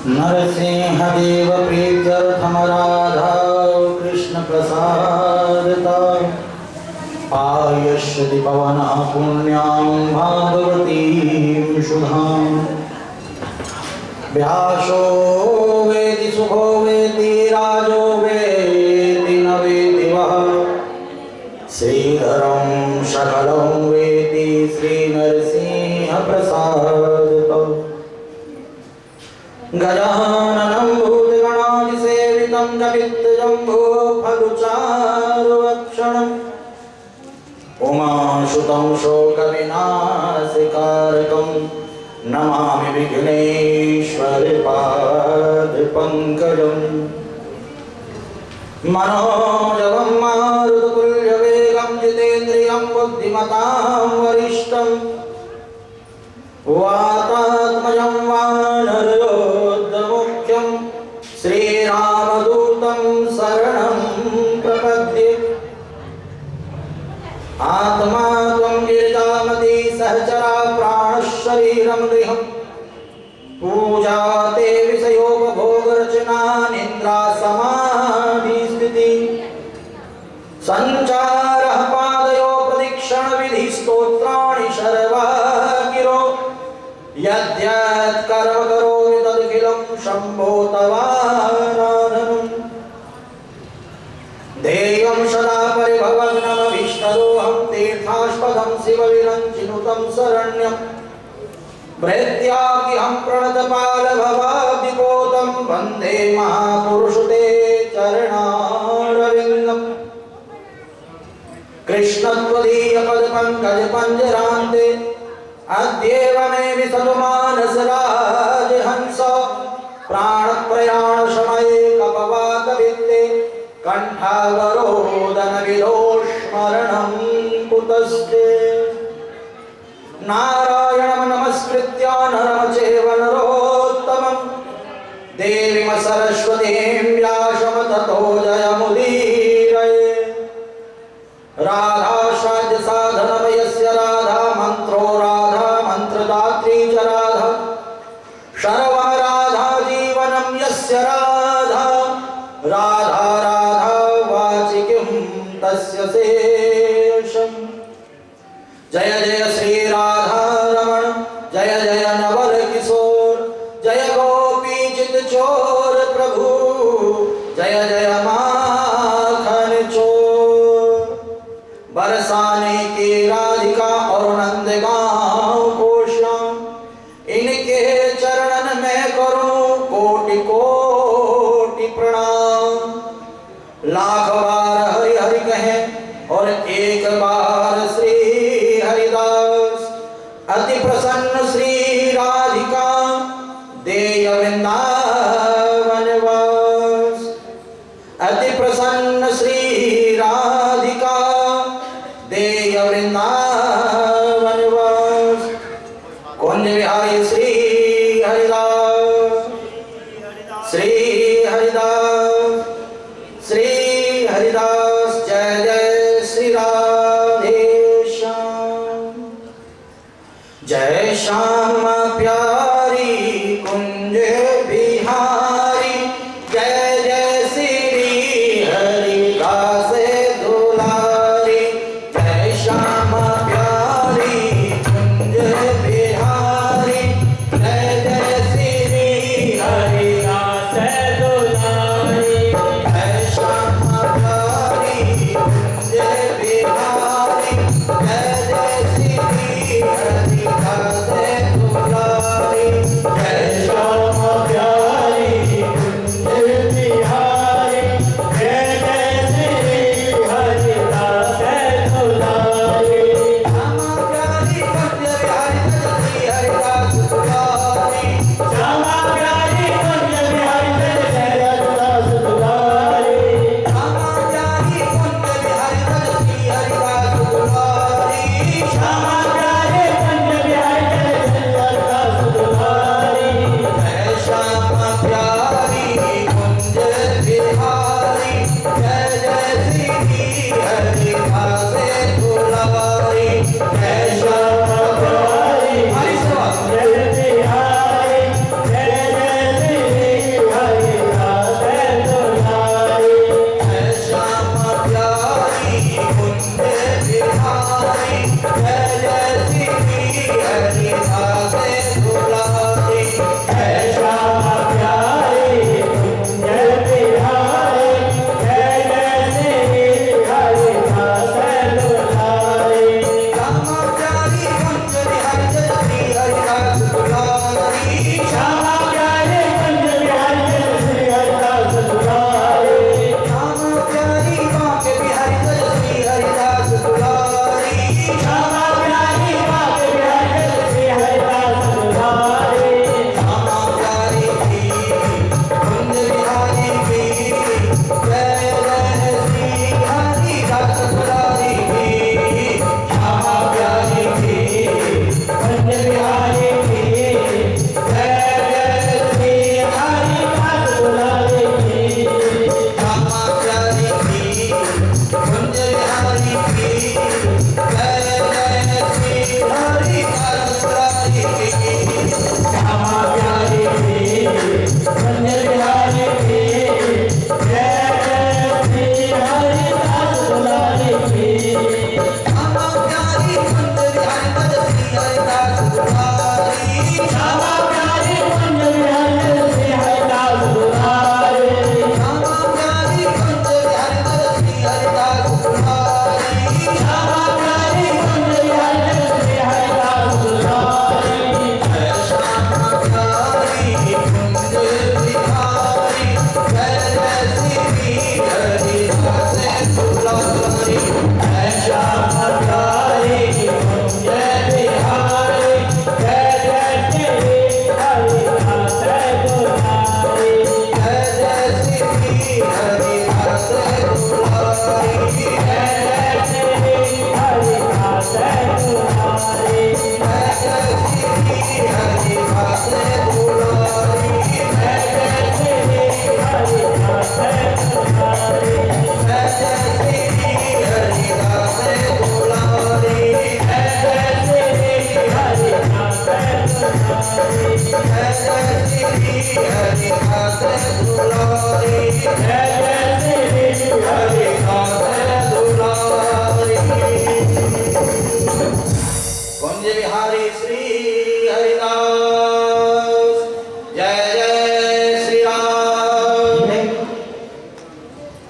नरसिंहदेव प्रीत्यर्थम राधा कृष्ण प्रसादता आयश्यति पवनः पुण्यां भागवतीं शुभां व्यासो वेति सुखो वेति राजो वेति न वेति वः श्रीधरं सकलं वेति श्रीनरसिंह प्रसादतौ गजाननं भूतगणादिसेवितं कपित्तजम्बूफलचारुभक्षणम् उमासुतं शोकविनाशकारकं नमामि विघ्नेश्वरपादपङ्कजम् मनोजवं मारुततुल्यवेगं जितेन्द्रियं बुद्धिमतां वरिष्ठं वातात्मजं वानरयोद्धमुख्यं श्रीरामदूतं शरणं प्रपद्ये आत्मा त्वं गिरिजामती सहचरा प्राणशरीरं गृहं पूजा ते विषयोपभोगरचना निद्रा समाधिस्थिति संचारः पादयो प्रदक्षिणविधि स्तोत्राणि शर्वा गिरो यद्यत् कर्म करोमि तदखिलं शम्भो तवाराधनम् देयं सदा परिभवग्नमभीष्टदोहं तीर्थास्पदं शिवविरञ्चिनुतं शरण्यं प्रेत्याद्यहं प्रणतपालभवाब्धिपोतं वन्दे महापुरुषते चरणारविन्दम् कृष्णत्वदीयपदपङ्कजपञ्जरान्ते अद्येव मे विसतु मानसराजहंस प्राणप्रयाणसमये कपवातवित्ते कंठावरोदनविदोस्मरणं कुतस्ते नारायणं नमस्कृत्य नरं चैव नरोत्तमं देवीं सरस्वतीं व्यासं ततो जयमुदीरये राधा साध्य साधनमयस्य राधा मंत्रो राधा मंत्रदात्री च राधा सर्वं राधा जीवनं यस्य राधा राधा राधा वाचिकं तस्य शेषम् जय जय श्री राधा रमण जय जय नवल किशोर जय गोपी चित चोर प्रभु जय जय माखन चोर बरसाने की राधिका और नंदगांव को श्याम इनके चरणन में करूं कोटि कोटि प्रणाम लाख बार हरि हरि कहें और एक बार श्री हरिदास अति प्रसन्न श्री राधिका देय वृंदावन वास अति प्रसन्न श्री राधिका देय वृंदावन वास कुंज विहारी श्री हरिदास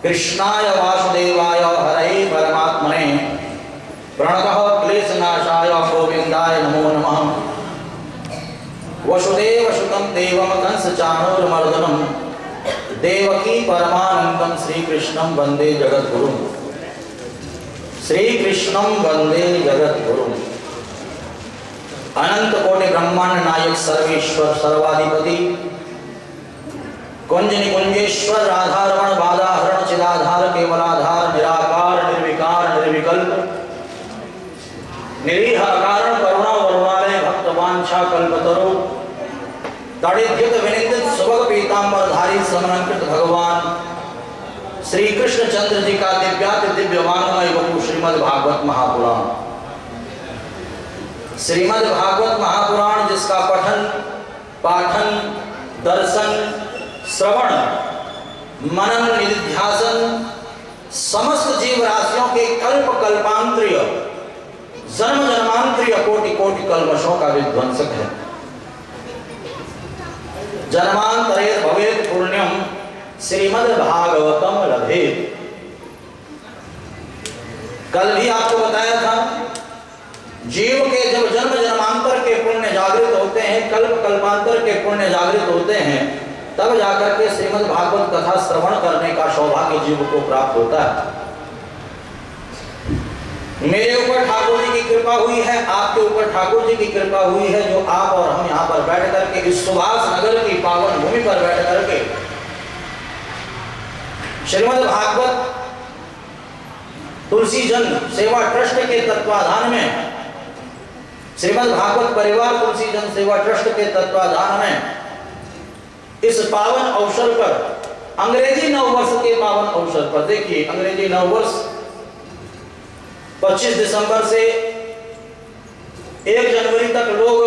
कृष्णाय वासुदेवाय हरे परमात्मने प्रणतः क्लेशनाशाय गोविंदाय नमो नमः। वसुदेव सुतं देवं कंसचाणूरमर्दनं देवकी परमानंदं श्रीकृष्णं वंदे जगद्गुरुं। श्रीकृष्णं वंदे जगद्गुरुं। अनंत कोटि ब्रह्मांड नायक सर्वेश्वर सर्वाधिपति कुंज निकुंजेश्वर राधारमण बाधाहरण चिदाधार केवलाधार निराकार निर्विकार निर्विकल्प निरीह अकारण करुणा वरुणालय भक्तवांछा कल्पतरु तड़िद्युत विनिद्युत सुभग पीतांबरधारी समलंकृत भगवान श्री कृष्ण चंद्र जी का दिव्याति दिव्यवानमय वपु श्रीमद् भागवत महापुराण। श्रीमद् भागवत महापुराण जिसका पठन पाठन दर्शन श्रवण मनन निधिध्यासन समस्त जीव राशियों के कल्प कल्पांतरीय जन्म जन्मांतरीय कोटि कोटि कल्मषों का विध्वंसक है। जन्मांतरे भवेत् पुण्यम श्रीमद् भागवतम लभेत्। कल भी आपको बताया था जीव के जब जन्म जन्मांतर के पुण्य जागृत होते हैं कल्प कल्पांतर के पुण्य जागृत होते हैं तब जाकर के श्रीमद् भागवत कथा श्रवण करने का सौभाग्य जीव को प्राप्त होता है। मेरे ऊपर ठाकुर जी की कृपा हुई है, आपके ऊपर ठाकुर जी की कृपा हुई है जो आप और हम यहाँ पर बैठ करके इस सुभाष नगर की पावन भूमि पर बैठ करके श्रीमद् भागवत तुलसी जन सेवा ट्रस्ट के तत्वाधान में श्रीमद् भागवत परिवार तुलसी जन सेवा ट्रस्ट के तत्वाधान में इस पावन अवसर पर अंग्रेजी नववर्ष के पावन अवसर पर देखिए अंग्रेजी नववर्ष 25 दिसंबर से 1 जनवरी तक लोग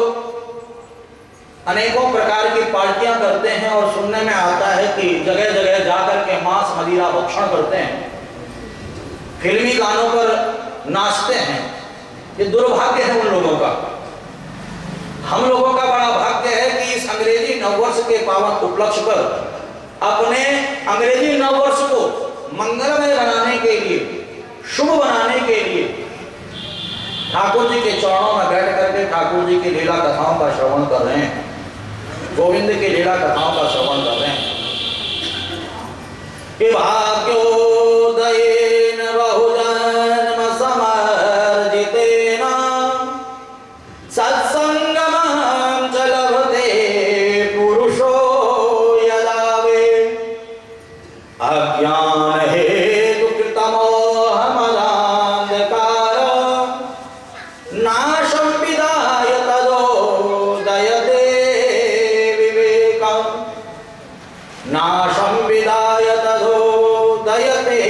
अनेकों प्रकार की पार्टियां करते हैं और सुनने में आता है कि जगह जगह जाकर के मांस मदिरा भक्षण करते हैं, फिल्मी गानों पर नाचते हैं। ये दुर्भाग्य है उन लोगों का। हम लोगों का बड़ा भाग्य है कि इस अंग्रेजी नववर्ष के पावन उपलक्ष्य पर अपने अंग्रेजी नववर्ष को मंगलमय बनाने के लिए शुभ बनाने के लिए ठाकुर जी के चरणों में बैठ करके ठाकुर जी की लीला कथाओं का श्रवण कर रहे हैं, गोविंद की लीला कथाओं का श्रवण कर रहे हैं। कि भाग्योदयेन बहुजन्म समर्जितेन सत्संगमं च लभते पुरुषो यदा वे अज्ञान हेतु कृतमोहमदान्धकार नाशं विदाय तदोदयते विवेकम् नाशं विदाय तदोदयते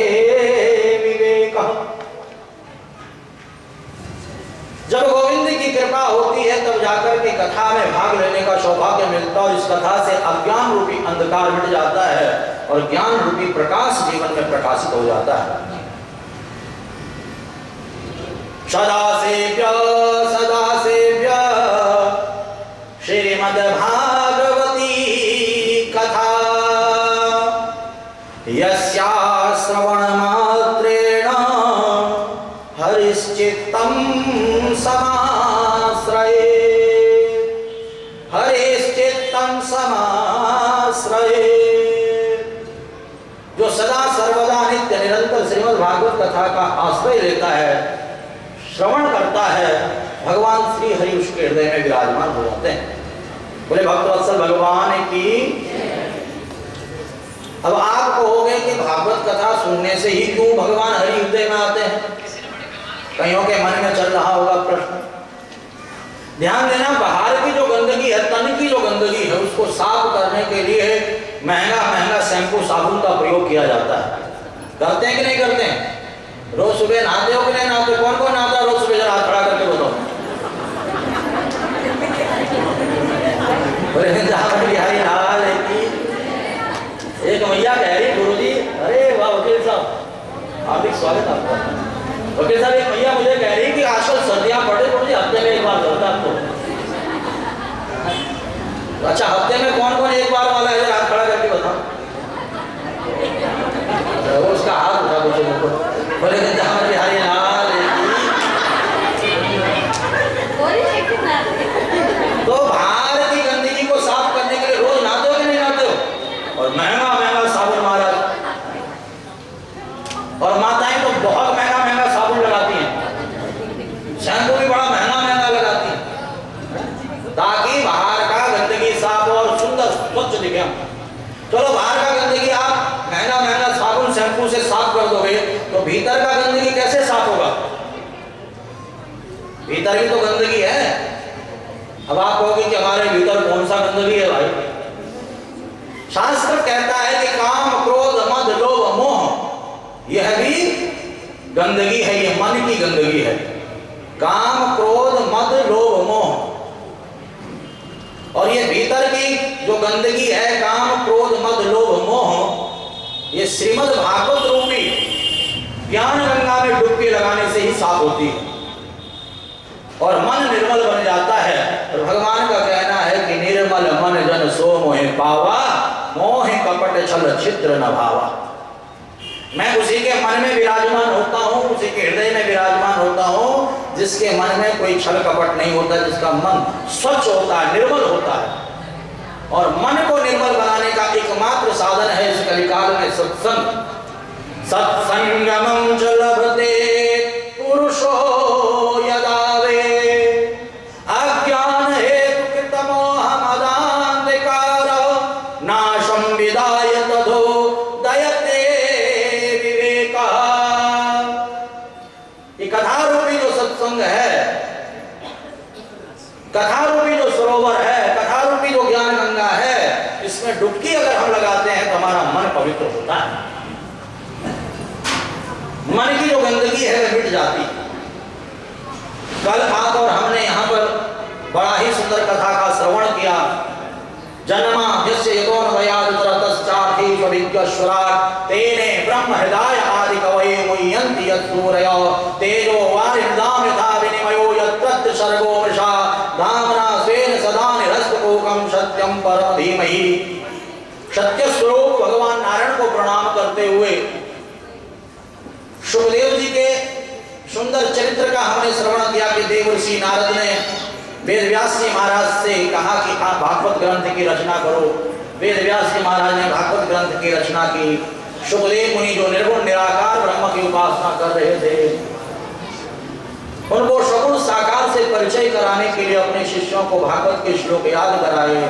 विवेकम्। जब गोविंद की कृपा होती है तब जाकर के कथा में भाग लेने का सौभाग्य मिलता है और इस कथा से अज्ञान रूपी अंधकार मिट जाता है और ज्ञान रूपी प्रकाश जीवन में प्रकाशित हो जाता है। सदा सेव्य श्रीमद् यस्या श्रवणमात्रेण हरिश्चित्तं समाश्रये, हरिश्चित्तं समाश्रये। जो सदा सर्वदा नित्य निरंतर श्रीमद् भागवत कथा का आश्रय लेता है, श्रवण करता है, भगवान श्री हरि उसके हृदय में विराजमान हो जाते हैं। बोले भक्तवत्सल भगवान की। अब आप कहोगे कि भागवत कथा सुनने से ही क्यों भगवान हरि हृदय में आते हैं? कईयों के मन में चल रहा होगा प्रश्न। ध्यान देना, बाहर की जो गंदगी है, तन की जो गंदगी है, उसको साफ करने के लिए महंगा महंगा शैम्पू साबुन का प्रयोग किया जाता है। करते हैं कि नहीं करते हैं? रोज सुबह नहाते हो कि नहीं नहाते? कौन कौन नहाता है रोज सुबह? जरा हाथ खड़ा करके बताओ। एक मैया कह रही, गुरुजी, अरे वाह वकील साहब, हार्दिक स्वागत आपका। वकील साहब, एक भैया मुझे कह रही कि आजकल सर्दियां पड़े तो मुझे हफ्ते में एक बार करता आपको। अच्छा, हफ्ते में कौन कौन एक बार वाला है? हाथ खड़ा करके बताओ। वो उसका हाथ उठा कुछ लोगों को। बोले बिहारी लाल। तो बाहर की गंदगी को साफ करने के लिए रोज नहाते हो कि नहीं नहाते हो? और महंगा महंगा साबुन महाराज, और माताएं तो बहुत महंगा महंगा साबुन लगाती हैं, शैम्पू भी बड़ा महंगा महंगा लगाती हैं, ताकि बाहर का गंदगी साफ और सुंदर स्वच्छ दिखे। चलो, बाहर का गंदगी आप महंगा महंगा साबुन शैम्पू से साफ कर दोगे, तो भीतर का गंदगी कैसे साफ होगा? भीतर भी तो गंदगी है। अब आप कहोगे कि हमारे भीतर कौन सा गंदगी है भाई? शास्त्र कहता है कि काम, क्रोध, मद, लोभ, मोह, यह भी गंदगी है। ये मन की गंदगी है। काम, क्रोध, मद, लोभ, मोह। और ये भीतर की जो गंदगी है, काम, क्रोध, मद, लोभ, मोह, ये श्रीमद् भागवत रूपी ज्ञान गंगा में डुबकी लगाने से ही साफ होती है और मन निर्मल बन जाता है। और भगवान का कहना है कि निर्मल मन जन सो मोहे पावा, मोहे कपट छल छिद्र न भावा। मैं उसी के मन में विराजमान होता हूँ, उसी के हृदय में विराजमान होता हूँ जिसके मन में कोई छल कपट नहीं होता, जिसका मन स्वच्छ होता है, निर्मल होता है। और मन को निर्मल बनाने का एकमात्र साधन है इस कलिकाल में सत्संग। सत्संगमं च लभते पुरुषो यदा वे अज्ञान हेतु कृतमोह मदान्धकार नाशं विदाय तथो दयते विवेका। ये कथा रूपी जो सत्संग है, कथा रूपी जो सरोवर है, कथा रूपी जो ज्ञान गंगा है, इसमें डुबकी अगर हम लगाते हैं तो हमारा मन पवित्र होता है। मन की जो गंदगी है वह मिट जाती है। कल आप और हमने यहाँ पर बड़ा ही सुंदर कथा का श्रवण किया। जन्मा यस्य यतोऽन्वयात् ततश्चार्थी स्वविज्ञस्वराट् तेने ब्रह्म हृदय आदि कवये मुह्यन्ति यत्सूरयो तेजो वारिमृदां यथा विनिमयो यत्र सर्गो मृषा धाम्ना स्वेन सदा निरस्तकोकं सत्यं परम धीमहि। सत्य स्वरूप भगवान नारायण को प्रणाम करते हुए सुखदेव जी के सुंदर चरित्र का हमने श्रवण किया कि देवर्षि नारद ने वेद व्यास जी महाराज से कहा कि आप भागवत ग्रंथ की रचना करो। वेद व्यास जी महाराज ने भागवत ग्रंथ की रचना की। सुखदेव मुनि जो निर्गुण निराकार ब्रह्म की उपासना कर रहे थे, उनको सगुण साकार से परिचय कराने के लिए अपने शिष्यों को भागवत के श्लोक याद कराए।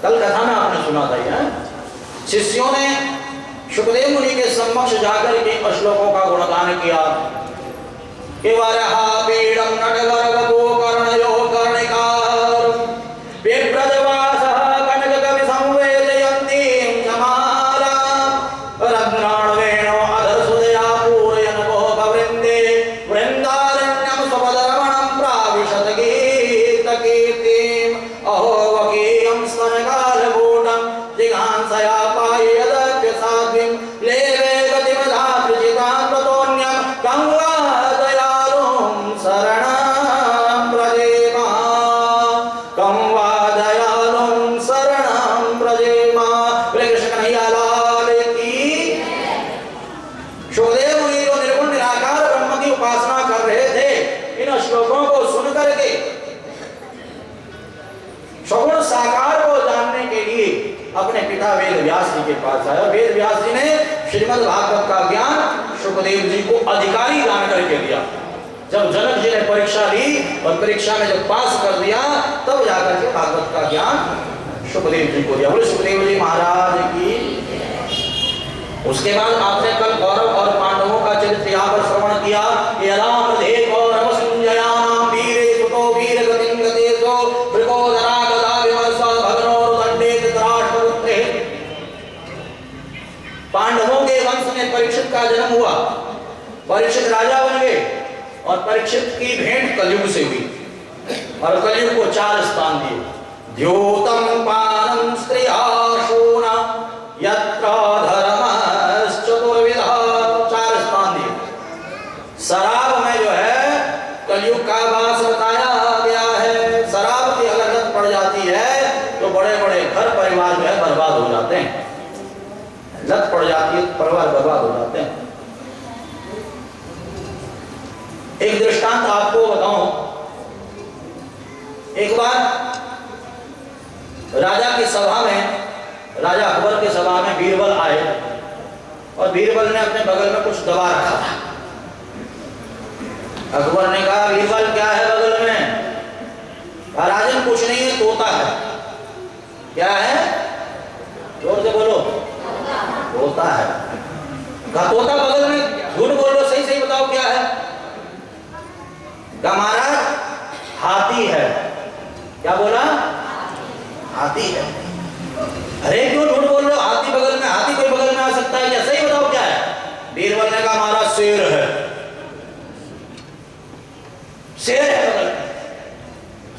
कल कथा में आपने सुना था। शिष्यों ने सुखदेव मुनि के समक्ष जाकर के श्लोकों का गुणगान किया। पिता वेद व्यास जी के पास आया। वेद व्यास जी ने श्रीमद् भागवत का ज्ञान सुखदेव जी को अधिकारी जान करके दिया। जब जनक जी ने परीक्षा ली और परीक्षा में जब पास कर दिया तब जाकर के भागवत का ज्ञान सुखदेव जी को दिया। बोले सुखदेव जी महाराज की। उसके बाद आपने कल कौरव और पांडवों का चरित्र यहाँ पर श्रवण किया कि राम देव और रमसुंजयानाम वीरे सुतो वीर गतिं गतेसो वृकोदरा गदा विमर्शा भगनोर दंडे धृतराष्ट्रपुत्रे। पांडवों के वंश में परीक्षित का जन्म हुआ, परीक्षित राजा बन गए और परीक्षित की भेंट कलयुग से हुई और कलयुग को 4 स्थान दिए। द्योतम पानम स्त्रियाशूना यत्र धर्मश्चतुर्विधा, 4 स्थान दिए। शराब में जो है कलयुग का वास बताया गया है। शराब की अगर लत पड़ जाती है तो बड़े बड़े घर परिवार जो है बर्बाद हो जाते हैं। लत पड़ जाती है तो परिवार बर्बाद हो जाते हैं। एक दृष्टांत आपको बताऊं। एक बार राजा की सभा में, राजा अकबर की सभा में बीरबल आए और बीरबल ने अपने बगल में कुछ दबा रखा था। अकबर ने कहा बीरबल क्या है बगल में? राजन कुछ नहीं है, तोता है। क्या है? जोर से बोलो। तोता है। कहा तोता बगल में, झूठ बोल लो, सही सही बताओ क्या है? कहा महाराज हाथी है। क्या बोला? हाथी है। अरे क्यों झूठ बोल रहे हो? हाथी बगल में, हाथी कोई बगल में आ सकता है क्या? सही बताओ क्या है? बीरबल ने कहा महाराज शेर है। शेर है बगल में।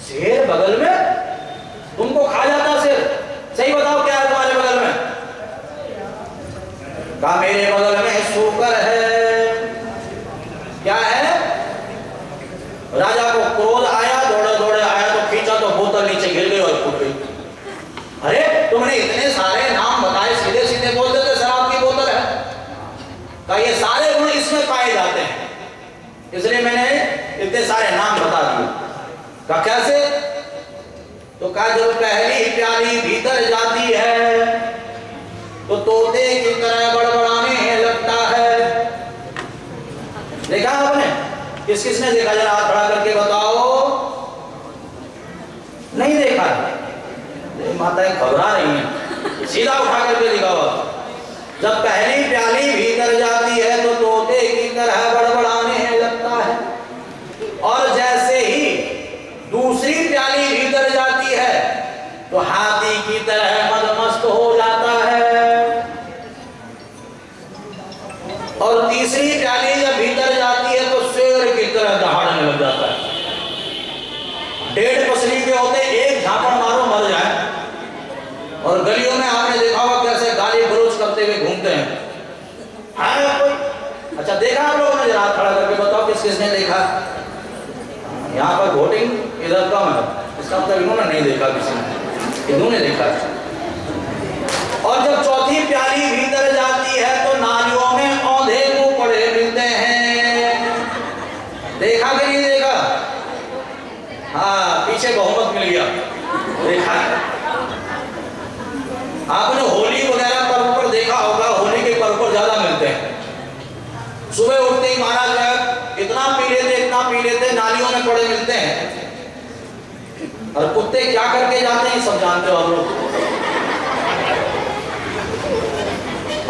शेर बगल में? तुमको खा जाता शेर? सही बताओ क्या है तुम्हारे बगल में? कहा मेरे बगल में सूकर है। क्या है? राजा को क्रोध आया, दौड़े दौड़े आया तो खींचा तो बोतल नीचे गिर गई और फूट गई। अरे तुमने इतने सारे नाम बताए, सीधे सीधे बोल देते शराब की बोतल है। कहा ये सारे गुण इसमें पाए जाते हैं, इसलिए मैंने इतने सारे नाम बता दिए। कहा कैसे? तो कहा जब पहली प्याली भीतर जाती है तो तोते की तरह बड़बड़ाने लगता है। देखा आपने? किस किसने देखा? जरा हाथ खड़ा करके बताओ। नहीं देखा? माताएं घबरा रही हैं, सीधा उठा करके दिखाओ। जब पहली प्याली भीतर जाती है तो तोते की तरह बड़बड़ाने लगता है और जैसे ही दूसरी प्याली भीतर जाती है तो हाथी की तरह मदमस्त हो जाता है और तीसरी प्याली जब भीतर जाती है तो शेर की तरह दहाड़ने लग जाता है। 1.5 पसली के होते, एक झापड़ मारो मर जाए। और गलियों में आपने देखा होगा कैसे गाली गलौज करते हुए घूमते हैं। हाँ कोई? अच्छा देखा आप लोगों ने? जरा खड़ा करके बताओ किस किसने देखा? यहाँ पर वोटिंग इधर कम है, इसका मतलब इन्होंने नहीं देखा, किसी ने, इन्होंने देखा। और जब चौथी प्याली भीतर जाती है तो नालियों में औंधे मुंह पड़े मिलते हैं। देखा कि नहीं देखा? हाँ पीछे बहुमत मिल गया। देखा? आपने होली वगैरह पर्व पर देखा होगा, होली के पर्व पर ज्यादा मिलते हैं। सुबह उठते ही महाराज इतना पी लेते, इतना पी लेते, नालियों में पड़े मिलते हैं। और कुत्ते क्या करके जाते हैं सब जानते हो आप लोग।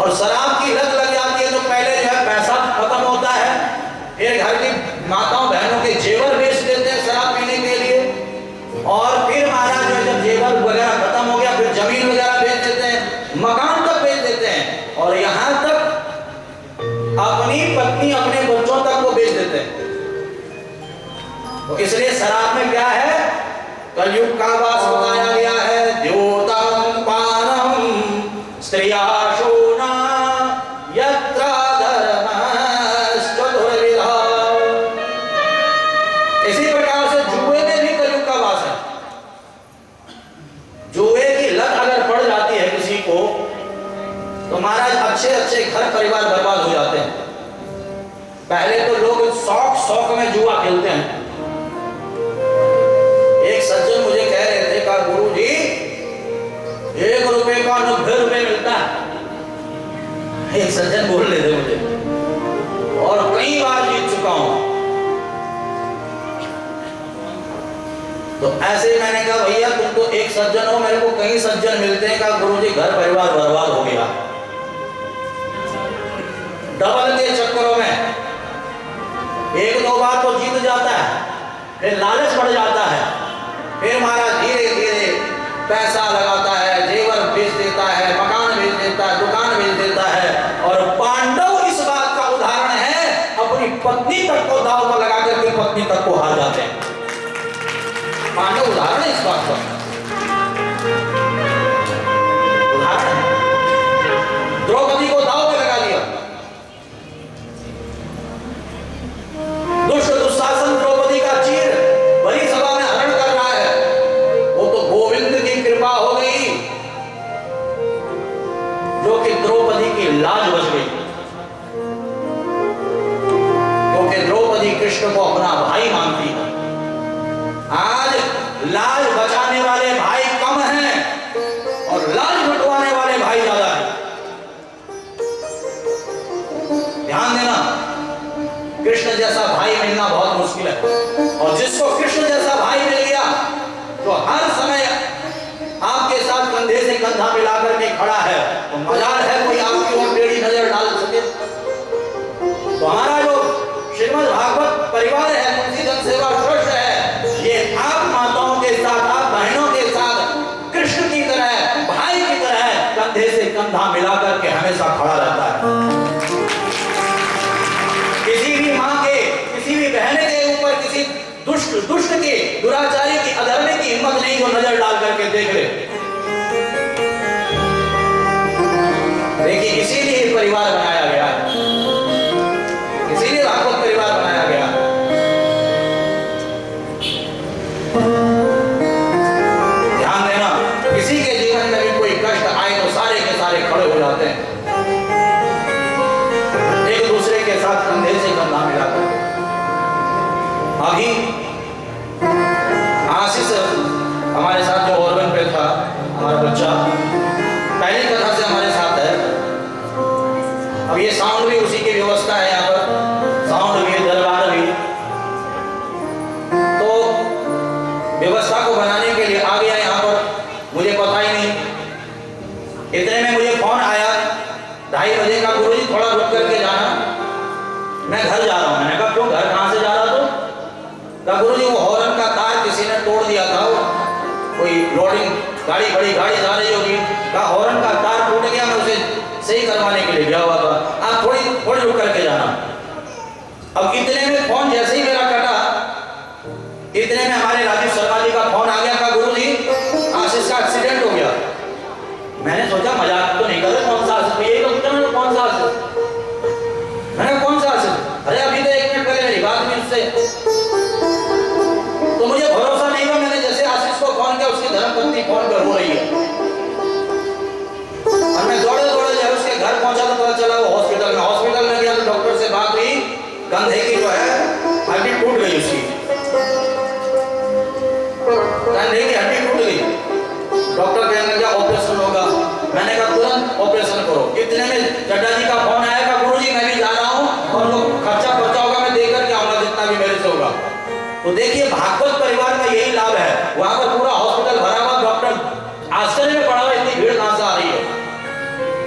और शराब की लत लग जाती है तो पहले जो है पैसा खत्म होता है, फिर घर की माताओं बहनों के जेवर बेच देते हैं शराब पीने के लिए। और फिर महाराज जो जब जेवर वगैरह खत्म हो गया फिर जमीन वगैरह बेच देते हैं, मकान तक बेच देते हैं और यहाँ तक अपनी पत्नी अपने बच्चों तक को बेच देते हैं। तो इसलिए शराब में क्या है? कलयुग का वास बताया गया है। द्योतम पानम स्त्रियाशूना यत्र धर्मश्चतुर्विधा। इसी प्रकार से जुए में भी कलयुग का वास है। जुए की लत अगर पड़ जाती है किसी को तो महाराज अच्छे अच्छे घर परिवार बर्बाद हो जाते हैं। पहले तो लोग शौक में जुआ खेलते हैं। एक सज्जन मुझे कह रहे थे, कहा गुरु जी 1 रुपए का 90 रुपए मिलता है। एक सज्जन बोल रहे थे मुझे, और कई बार जीत चुका हूं। तो ऐसे मैंने कहा भैया तुम तो एक सज्जन हो, मेरे को कई सज्जन मिलते हैं। कहा गुरुजी घर परिवार बर्बाद हो गया, डबल के चक्करों में 1-2 बार तो जीत जाता है, फिर लालच बढ़ जाता है, फिर महाराज धीरे धीरे पैसा लगाता है, जेवर बेच देता है, मकान बेच देता है, दुकान बेच देता है। और पांडव इस बात का उदाहरण है, अपनी पत्नी तक को दांव पर लगा करके पत्नी तक को हार जाते हैं। पांडव उदाहरण है इस बात का, उदाहरण है। द्रौपदी को दांव पर लगा दिया, दुष्ट दुशासन द्रौपदी का चीर बड़ी सभा में हरण कर रहा है। वो तो गोविंद की कृपा हो गई जो कि द्रौपदी की लाज बच गई, क्योंकि द्रौपदी कृष्ण को अपना भाई मानती है। आज लाज बचाने वाले भाई कम हैं और लाज मिटवाने वाले भाई ज्यादा हैं। ध्यान देना, कृष्ण जैसा भाई मिलना बहुत मुश्किल है, और जिसको कृष्ण जैसा भाई मिल गया तो हर समय आपके साथ कंधे से कंधा मिलाकर के खड़ा है, तो मजाल है कोई आपकी ओर टेढ़ी नजर डाल सके। तो हमारा जो श्रीमद् भागवत परिवार है, तुलसी जन सेवा ट्रस्ट है, ये आप माताओं के साथ, आप बहनों के साथ कृष्ण की तरह, भाई की तरह कंधे से कंधा मिलाकर के हमेशा खड़ा रहता है। किसी भी मां के, किसी भी बहन के ऊपर किसी दुष्ट की, दुराचारी की, अधर्मी की हिम्मत नहीं जो नजर डाल करके देख ले। देखिए इसीलिए परिवार बनाया गया है, इसीलिए भागवत परिवार बनाया गया। ध्यान देना, किसी के जीवन में भी कोई कष्ट आए तो सारे के सारे खड़े हो जाते हैं, एक दूसरे के साथ कंधे से कंधा मिलाकर। अभी आशीष हमारे साथ जो ऑर्गन पे था, हमारा बच्चा पहली कथा से हमारे साथ है। अब ये साउंड भी उसी की व्यवस्था है, यहाँ पर साउंड भी, दरबार भी। तो व्यवस्था को बनाने के लिए आ गया यहाँ पर, मुझे पता ही नहीं। इतने में मुझे फोन आया 2:30 बजे का, गुरुजी थोड़ा रुक करके जाना, मैं घर जा रहा हूँ। मैंने कहा क्यों, घर कहाँ से जा रहा? तो कहा गुरुजी वो हॉर्न का तार किसी ने तोड़ दिया था, कोई लोडिंग गाड़ी, बड़ी गाड़ी जा रही होगी। कहा हॉर्न का तार टूट गया, मैं उसे सही करवाने के लिए गया हुआ था, आप थोड़ी रुक करके जाना। अब इतने में फोन जैसे ही मेरा कटा, इतने में हमारे राजीव शर्मा जी का फोन आ गया। कहा गुरुजी आशीष का एक्सीडेंट हो गया। मैंने सोचा मजाक तो नहीं कर रहे, कौन सा आशीष? ये तो कौन सा आशीष? मैंने कौन सा आशीष? अरे अभी तो 1 मिनट पहले मेरी बात हुई उससे। तो मुझे भरोसा नहीं हुआ, मैंने जैसे आशीष को फोन किया, उसकी धर्मपत्नी फोन कर हो रही है, और मैं दौड़े जब उसके घर पहुंचा तो पता चला वो हॉस्पिटल में गया। तो डॉक्टर से बात हुई, कंधे की जो है हड्डी टूट गई, उसकी कंधे की हड्डी टूट गई। डॉक्टर कहने लगा ऑपरेशन होगा। मैंने कहा तुरंत ऑपरेशन करो। इतने में चड्डा जी का फोन आया, कहा गुरुजी मैं भी जा रहा हूँ, और जो खर्चा होगा मैं देकर के आऊंगा जितना भी मेरे से होगा। तो देखिए भागवत परिवार का यही लाभ है, वहां पर पूरा हॉस्पिटल भरा हुआ, डॉक्टर आश्चर्य में पड़ा हुआ इतनी भीड़ कहां से आ रही है।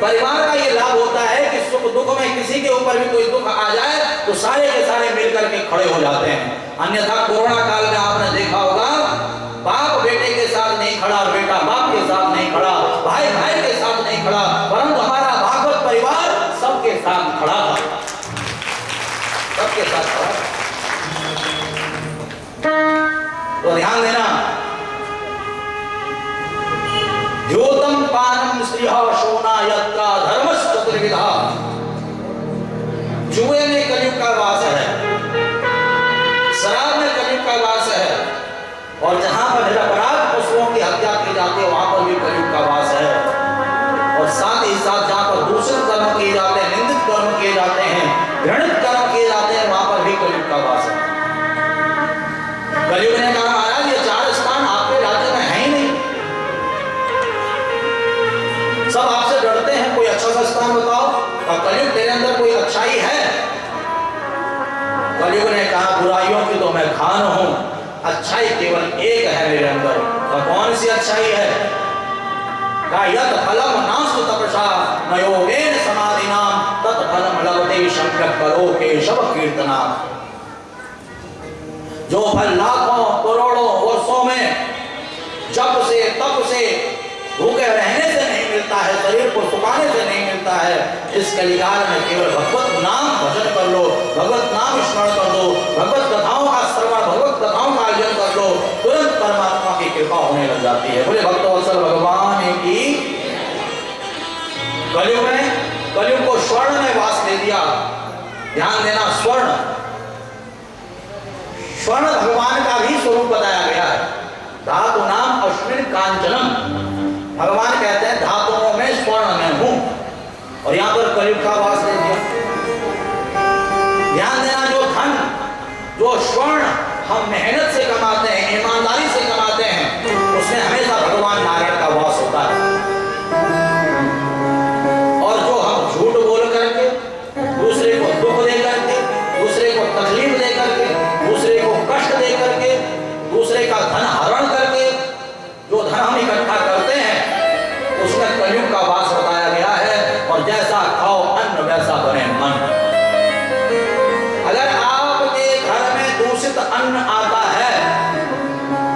परिवार का ये लाभ होता है कि सुख दुख में किसी के ऊपर भी कोई दुख आ जाए तो सारे के सारे मिलकर के खड़े हो जाते हैं। अन्यथा कोरोना काल में आपने देखा होगा, बाप बेटे के साथ नहीं खड़ा, बेटा बाप के साथ नहीं खड़ा, भाई भाई के साथ नहीं खड़ा, परंतु हमारा भागवत परिवार सबके साथ खड़ा था, सबके साथ खड़ा। तो ध्यान देना, द्योतम पानम स्त्रियः शोना यत्रा धर्मस् चतुर्विधा। जुए में कलयुग का वास है, शराब में कलयुग का वास है, और जहां पर निरपराध पशुओं की हत्या की जाती है वहां पर भी कलयुग का वास है। और साथ ही साथ जहां पर दूषित कर्म किए जाते हैं, निंदित कर्म किए जाते हैं, घृणित कर्म किए जाते हैं, वहां पर भी कलयुग का वास है। कलयुग ने कहा महाराज ये 4 स्थान आपके राज्य में है ही नहीं, और कलयुग तेरे अंदर कोई अच्छाई है? कलयुग ने कहा बुराइयों की तो मैं खान हूं, अच्छाई केवल एक है मेरे अंदर। और कौन सी अच्छाई है? यत् फलम नास्तु तपसा नयोगेन समाधिनाम तत् फलम लभते शंकर करो केशव कीर्तना। जो फल लाखों करोड़ों वर्षों में जप से तप से भूखे रहने से नहीं मिलता है, शरीर को सुखाने से नहीं मिलता है, इस कलिकाल में केवल भगवत नाम भजन कर लो, भगवत नाम स्मरण कर दो, भगवत कथाओं का श्रवण, भगवत कथाओं का आयोजन कर लो, तुरंत परमात्मा की कृपा होने लग जाती है। बोले भक्तवत्सल भगवान की। कलयुग को स्वर्ण में वास दे दिया। ध्यान देना, स्वर्ण भगवान का भी स्वरूप बताया गया है। धातु नाम अश्विन कांचनम, भगवान कहते हैं धातुओं में स्वर्ण में हूं, और यहां पर कलयुग का वास दे दिया। ध्यान देना, जो धन, जो स्वर्ण हम मेहनत से कमाते हैं, ईमानदारी से कमाते हैं, उसमें हमेशा भगवान नारायण का वास होता है। और जो हम झूठ बोल करके, दूसरे को दुख दे करके, दूसरे को तकलीफ दे करके, दूसरे को कष्ट दे करके, दूसरे का धन हरण करके जो धन हम इकट्ठा करते हैं, उसमें कलयुग का वास बताया गया है। और जैसा खाओ अन्न वैसा बने मन। अगर आपके घर में दूषित अन्न आता है,